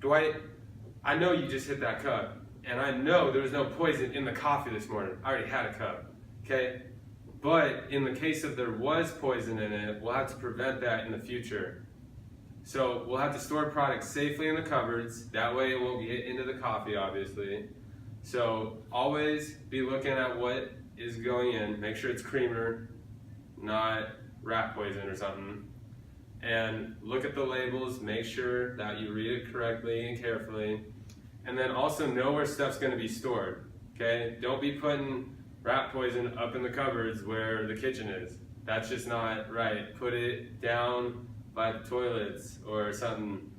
Dwight, I know you just hit that cup, and I know there was no poison in the coffee this morning. I already had a cup, okay? But in the case of there was poison in it, we'll have to prevent that in the future. So we'll have to store products safely in the cupboards. That way it won't get into the coffee, obviously. So always be looking at what is going in. Make sure it's creamer, not rat poison or something. And look at the labels, make sure that you read it correctly and carefully. And then also know where stuff's gonna be stored, okay? Don't be putting rat poison up in the cupboards where the kitchen is. That's just not right. Put it down by the toilets or something,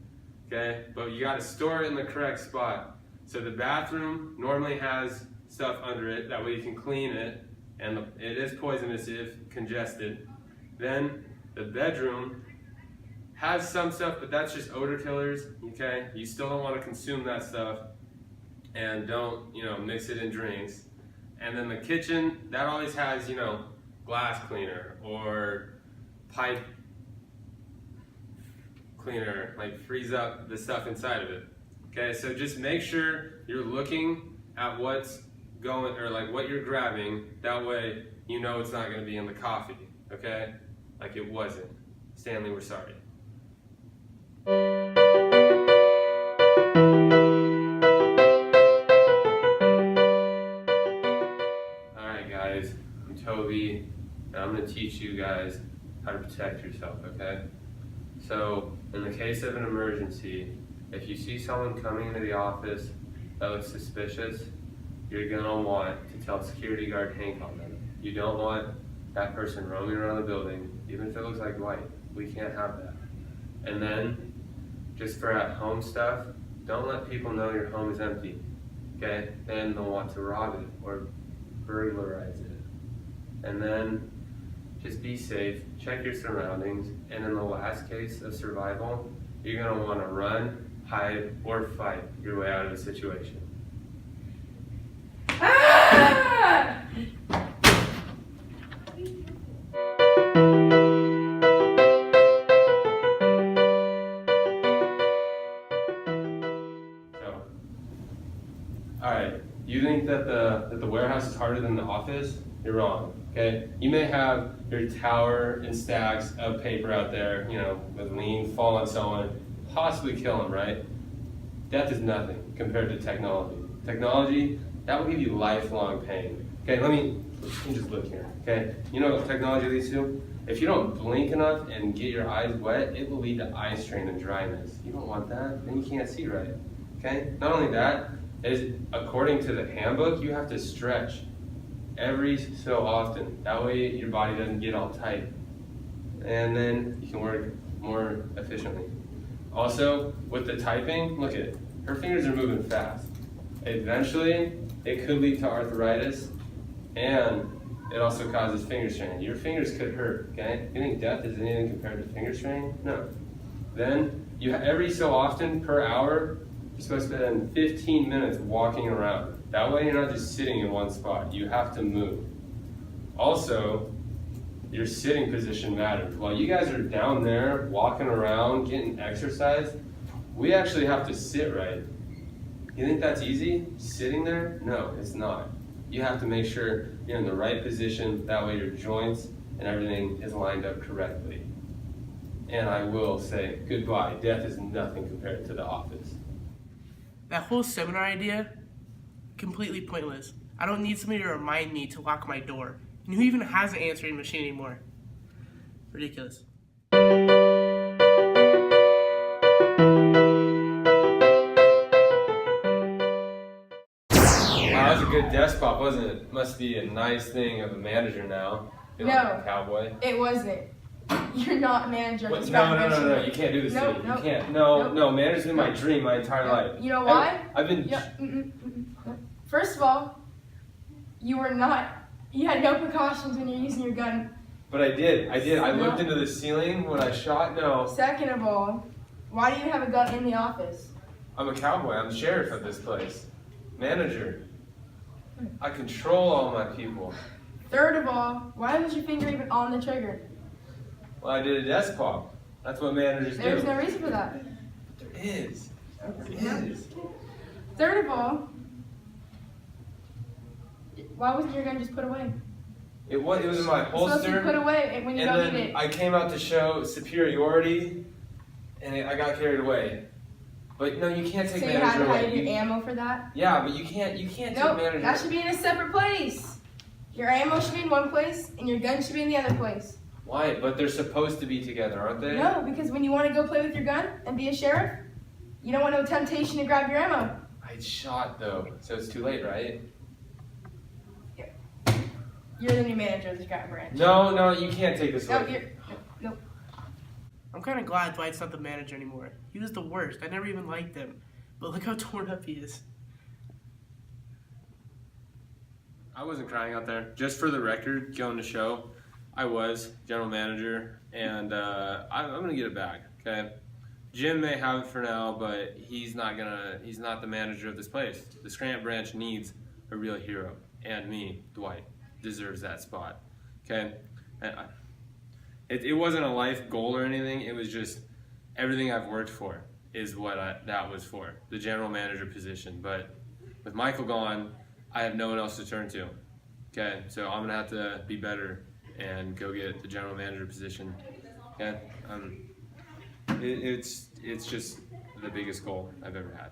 okay? But you gotta store it in the correct spot. So the bathroom normally has stuff under it, that way you can clean it, and it is poisonous if congested. Then the bedroom has some stuff, but that's just odor killers, okay? You still don't want to consume that stuff, and don't, mix it in drinks. And then the kitchen, that always has, glass cleaner or pipe cleaner, like freeze up the stuff inside of it. Okay, so just make sure you're looking at what's going, or like what you're grabbing, that way you know it's not gonna be in the coffee, okay? Like it wasn't. Stanley, we're sorry. Alright guys, I'm Toby, and I'm gonna teach you guys how to protect yourself, okay? So, in the case of an emergency, if you see someone coming into the office that looks suspicious, you're gonna want to tell security guard Hank on them. You don't want that person roaming around the building, even if it looks like Dwight. We can't have that. And then, just for at-home stuff, don't let people know your home is empty, okay? Then they'll want to rob it or burglarize it. And then, just be safe, check your surroundings, and in the last case of survival, you're gonna wanna run, hide, or fight your way out of the situation. Ah! So, alright, you think that the warehouse is harder than the office? You're wrong, okay? You may have your tower and stacks of paper out there, with lean, fall on someone, possibly kill them, right? Death is nothing compared to technology. Technology, that will give you lifelong pain. Okay, let me just look here, okay? You know what technology leads to? If you don't blink enough and get your eyes wet, it will lead to eye strain and dryness. You don't want that, then you can't see right, okay? Not only that, according to the handbook, you have to stretch every so often. That way your body doesn't get all tight. And then you can work more efficiently. Also, with the typing, look at it. Her fingers are moving fast. Eventually, it could lead to arthritis, and it also causes finger strain. Your fingers could hurt, okay? You think death is anything compared to finger strain? No. Then, every so often per hour, you're supposed to spend 15 minutes walking around. That way you're not just sitting in one spot. You have to move. Also, your sitting position matters. While you guys are down there walking around, getting exercise, we actually have to sit right. You think that's easy? Sitting there? No, it's not. You have to make sure you're in the right position. That way your joints and everything is lined up correctly. And I will say goodbye. Death is nothing compared to the office. That whole seminar idea, completely pointless. I don't need somebody to remind me to lock my door. And who even has an answering machine anymore? Ridiculous. Wow, that was a good desk pop, wasn't it? Must be a nice thing of a manager now. Feel like a cowboy. It wasn't. You're not a manager. What? No. You can't do this to me. You can't. No. Manager's been my dream my entire life. You know why? I've been. First of all, you had no precautions when you're using your gun. But I did. I looked into the ceiling when I shot. No. Second of all, why do you have a gun in the office? I'm a cowboy. I'm the sheriff of this place. Manager. I control all my people. Third of all, why was your finger even on the trigger? Well, I did a desk pop. That's what managers do. There's no reason for that. But there is. Third of all, why wasn't your gun just put away? It was in my It's supposed to be put holster, away when you and don't then need it. I came out to show superiority, and I got carried away. But no, you can't take So you had manager to hide away. your ammo for that? Yeah, but you can't take Nope, manager. that should be in a separate place. Your ammo should be in one place, and your gun should be in the other place. Why? But they're supposed to be together, aren't they? No, because when you want to go play with your gun and be a sheriff, you don't want no temptation to grab your ammo. I shot though, so it's too late, right? You're the new manager of the Scrap Branch. No, you can't take this No, away. nope. I'm kind of glad Dwight's not the manager anymore. He was the worst. I never even liked him. But look how torn up he is. I wasn't crying out there. Just for the record, going to show, I was general manager, and I'm gonna get it back. Okay, Jim may have it for now, but he's not the manager of this place. The Scranton branch needs a real hero, and me, Dwight, deserves that spot. Okay, it wasn't a life goal or anything. It was just everything I've worked for is what that was for, the general manager position. But with Michael gone, I have no one else to turn to. Okay, so I'm gonna have to be better and go get the general manager position. Okay, it's just the biggest goal I've ever had.